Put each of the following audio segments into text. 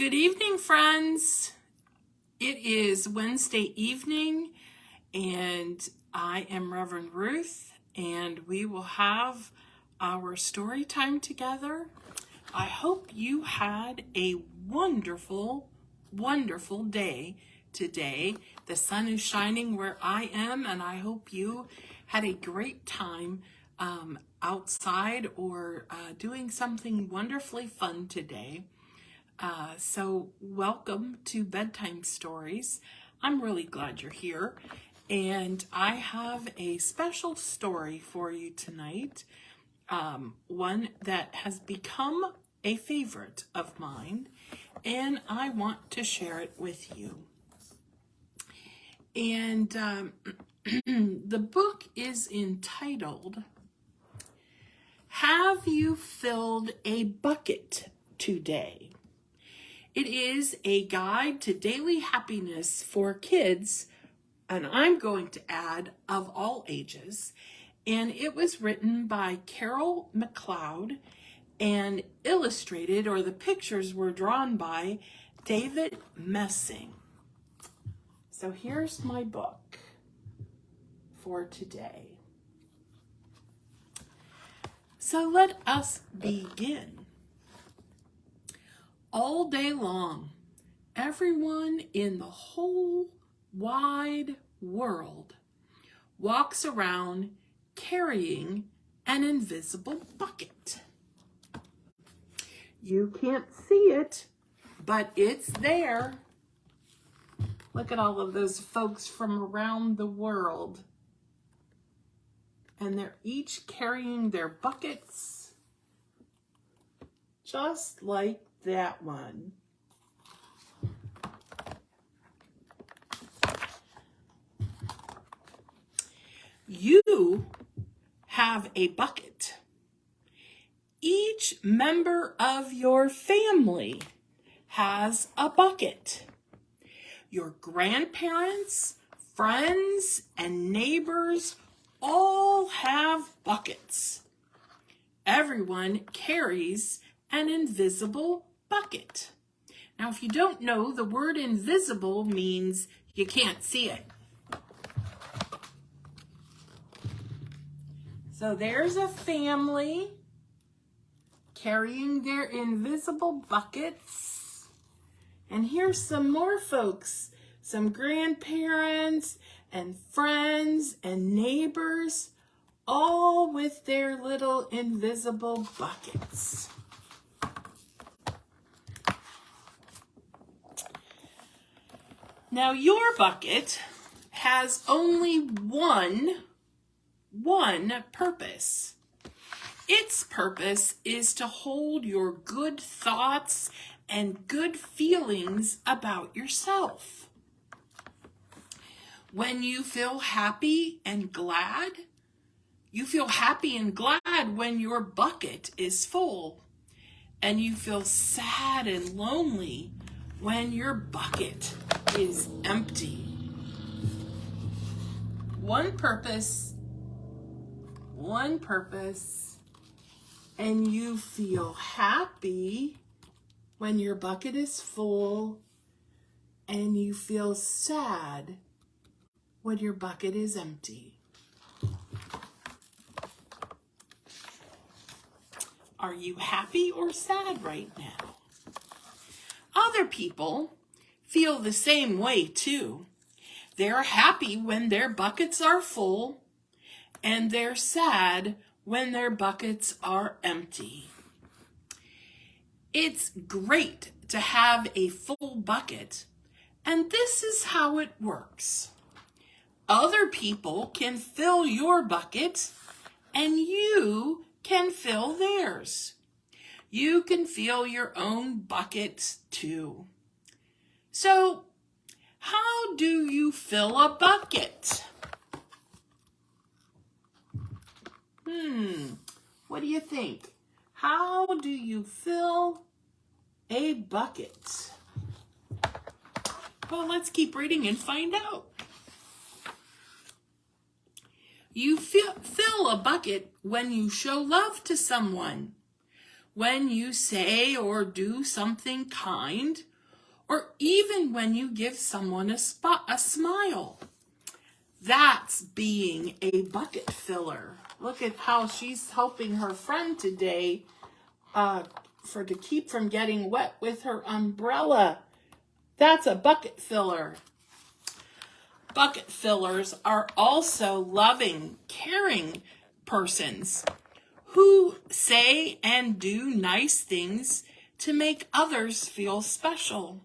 Good evening, friends. It is Wednesday evening, and I am Reverend Ruth, and we will have our story time together. I hope you had a wonderful, wonderful day today. The sun is shining where I am, and I hope you had a great time outside or doing something wonderfully fun today. So welcome to Bedtime Stories. I'm really glad you're here, and I have a special story for you tonight, one that has become a favorite of mine, and I want to share it with you. And the book is entitled, Have You Filled a Bucket Today? It is a guide to daily happiness for kids, and I'm going to add of all ages. And it was written by Carol McLeod and illustrated, or the pictures were drawn by David Messing. So here's my book for today. So let us begin. All day long, everyone in the whole wide world walks around carrying an invisible bucket. You can't see it, but it's there. Look at all of those folks from around the world. And they're each carrying their buckets, just like that one. You have a bucket. Each member of your family has a bucket. Your grandparents, friends, and neighbors all have buckets. Everyone carries an invisible bucket. Now, if you don't know, the word invisible means you can't see it. So there's a family carrying their invisible buckets. And here's some more folks, some grandparents and friends and neighbors, all with their little invisible buckets. Now, your bucket has only one purpose. Its purpose is to hold your good thoughts and good feelings about yourself. When you feel happy and glad, you feel happy and glad when your bucket is full, and you feel sad and lonely when your bucket is empty. One purpose, and you feel happy when your bucket is full, and you feel sad when your bucket is empty. Are you happy or sad right now? Other people feel the same way too. They're happy when their buckets are full, and they're sad when their buckets are empty. It's great to have a full bucket, and this is how it works. Other people can fill your bucket, and you can fill theirs. You can fill your own bucket too. So, how do you fill a bucket? What do you think? How do you fill a bucket? Well, let's keep reading and find out. You fill a bucket when you show love to someone, when you say or do something kind, or even when you give someone a smile. That's being a bucket filler. Look at how she's helping her friend today to keep from getting wet with her umbrella. That's a bucket filler. Bucket fillers are also loving, caring persons who say and do nice things to make others feel special.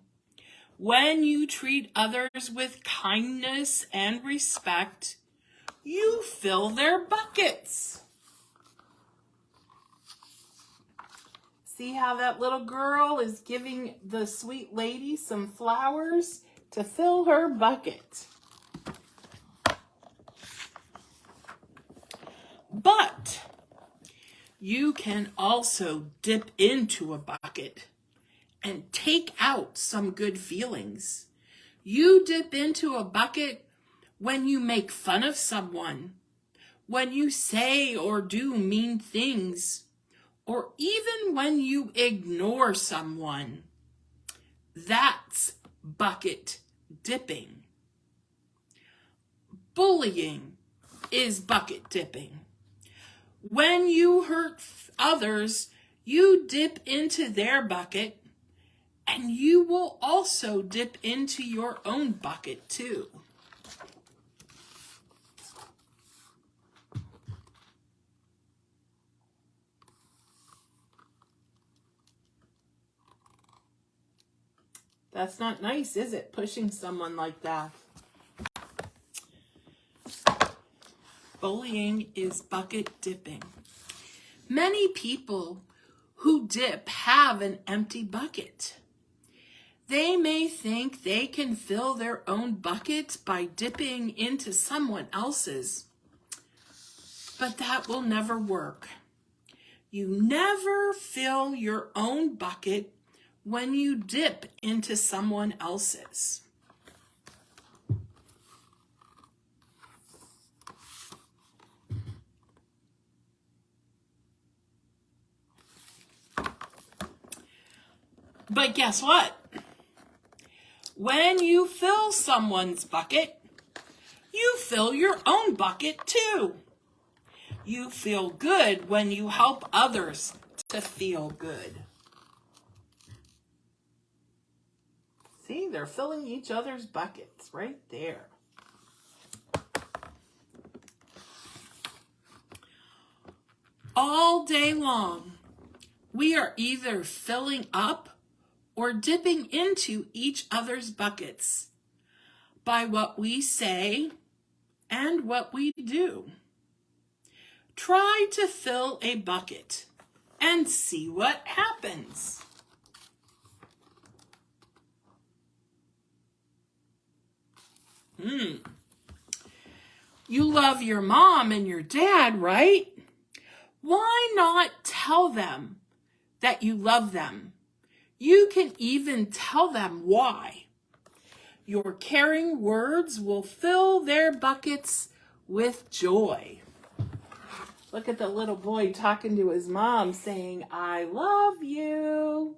When you treat others with kindness and respect, you fill their buckets. See how that little girl is giving the sweet lady some flowers to fill her bucket. But you can also dip into a bucket and take out some good feelings. You dip into a bucket when you make fun of someone, when you say or do mean things, or even when you ignore someone. That's bucket dipping. Bullying is bucket dipping. When you hurt others, you dip into their bucket, and you will also dip into your own bucket too. That's not nice, is it? Pushing someone like that. Bullying is bucket dipping. Many people who dip have an empty bucket. They may think they can fill their own bucket by dipping into someone else's, but that will never work. You never fill your own bucket when you dip into someone else's. But guess what? When you fill someone's bucket, you fill your own bucket too. You feel good when you help others to feel good. See, they're filling each other's buckets right there. All day long, we are either filling up or dipping into each other's buckets by what we say and what we do. Try to fill a bucket and see what happens. You love your mom and your dad, right? Why not tell them that you love them? You can even tell them why. Your caring words will fill their buckets with joy. Look at the little boy talking to his mom saying, "I love you."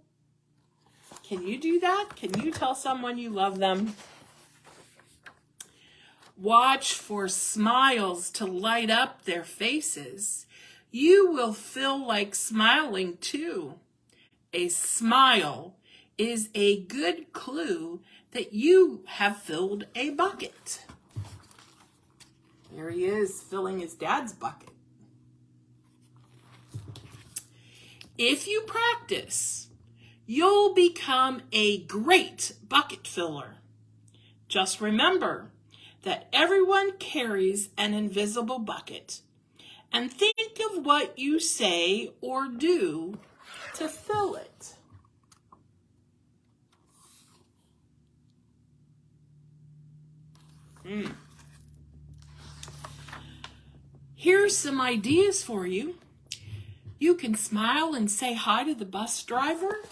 Can you do that? Can you tell someone you love them? Watch for smiles to light up their faces. You will feel like smiling too. A smile is a good clue that you have filled a bucket. There he is, filling his dad's bucket. If you practice, you'll become a great bucket filler. Just remember that everyone carries an invisible bucket, and think of what you say or do to fill it. Here's some ideas for you. You can smile and say hi to the bus driver.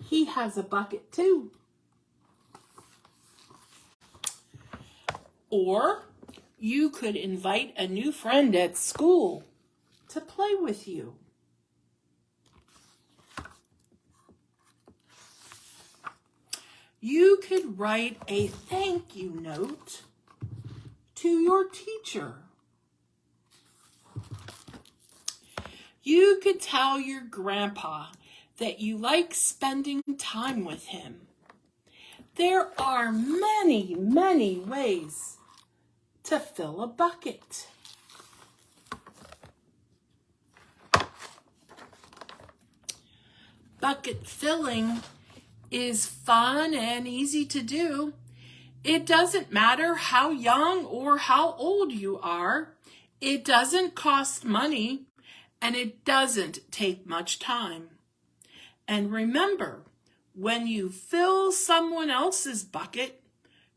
He has a bucket too. Or you could invite a new friend at school to play with you. you could write a thank you note to your teacher. You could tell your grandpa that you like spending time with him. There are many, many ways to fill a bucket. Bucket filling is fun and easy to do. It doesn't matter how young or how old you are. It doesn't cost money, and it doesn't take much time. And remember, when you fill someone else's bucket,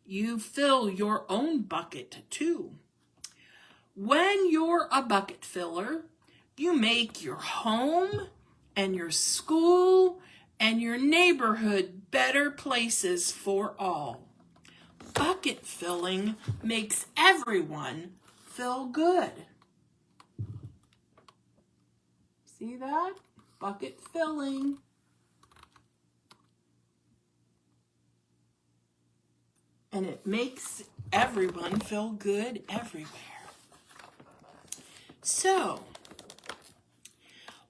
you fill your own bucket too. When you're a bucket filler, you make your home and your school and your neighborhood better places for all. Bucket filling makes everyone feel good. See that? Bucket filling. And it makes everyone feel good everywhere. So,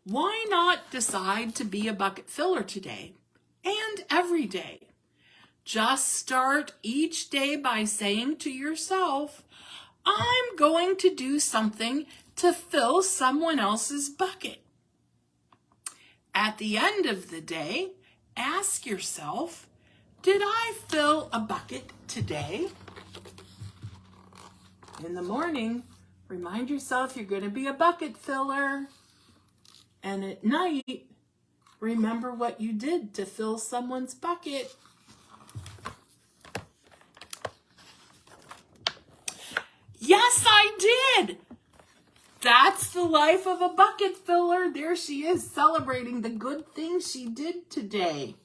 why not decide to be a bucket filler today and every day? Just start each day by saying to yourself, I'm going to do something to fill someone else's bucket. At the end of the day, ask yourself, did I fill a bucket today? In the morning, remind yourself you're going to be a bucket filler. And at night, remember what you did to fill someone's bucket. Yes, I did. That's the life of a bucket filler. There she is, celebrating the good things she did today.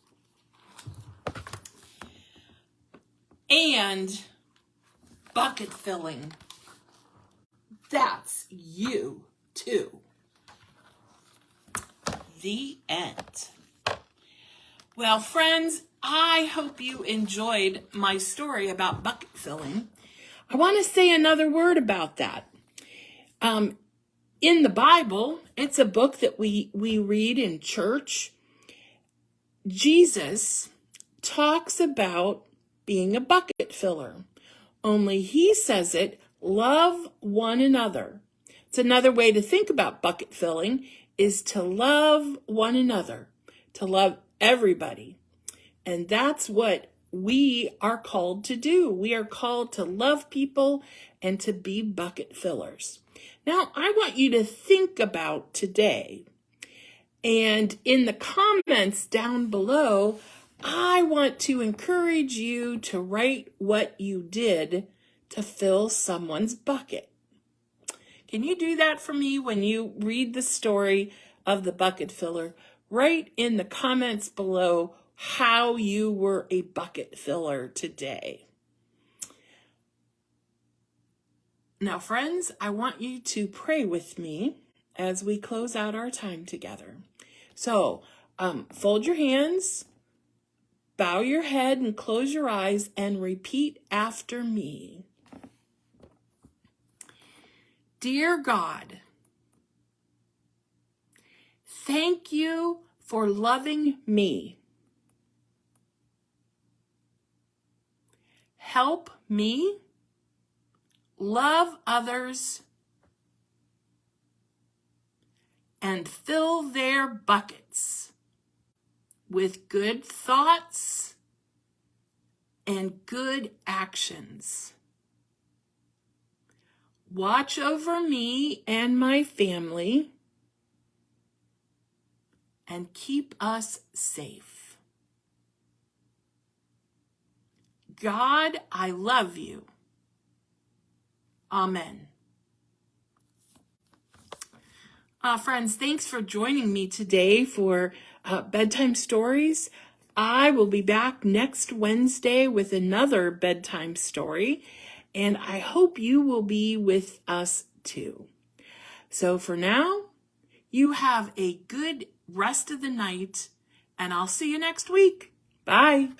And bucket filling, that's you too. The end. Well, friends, I hope you enjoyed my story about bucket filling. I want to say another word about that. In the Bible, it's a book that we read in church. Jesus talks about being a bucket filler, only he says it, love one another. It's another way to think about bucket filling is to love one another, to love everybody. And that's what we are called to do. We are called to love people and to be bucket fillers. Now, I want you to think about today. And in the comments down below, I want to encourage you to write what you did to fill someone's bucket. Can you do that for me when you read the story of the bucket filler? Write in the comments below how you were a bucket filler today. Now, friends, I want you to pray with me as we close out our time together. So, fold your hands, bow your head and close your eyes and repeat after me. Dear God, thank you for loving me. Help me love others and fill their buckets with good thoughts and good actions. Watch over me and my family and keep us safe. God, I love you. Amen. Friends, thanks for joining me today for Bedtime Stories. I will be back next Wednesday with another bedtime story, and I hope you will be with us too. So for now, you have a good rest of the night, and I'll see you next week. Bye.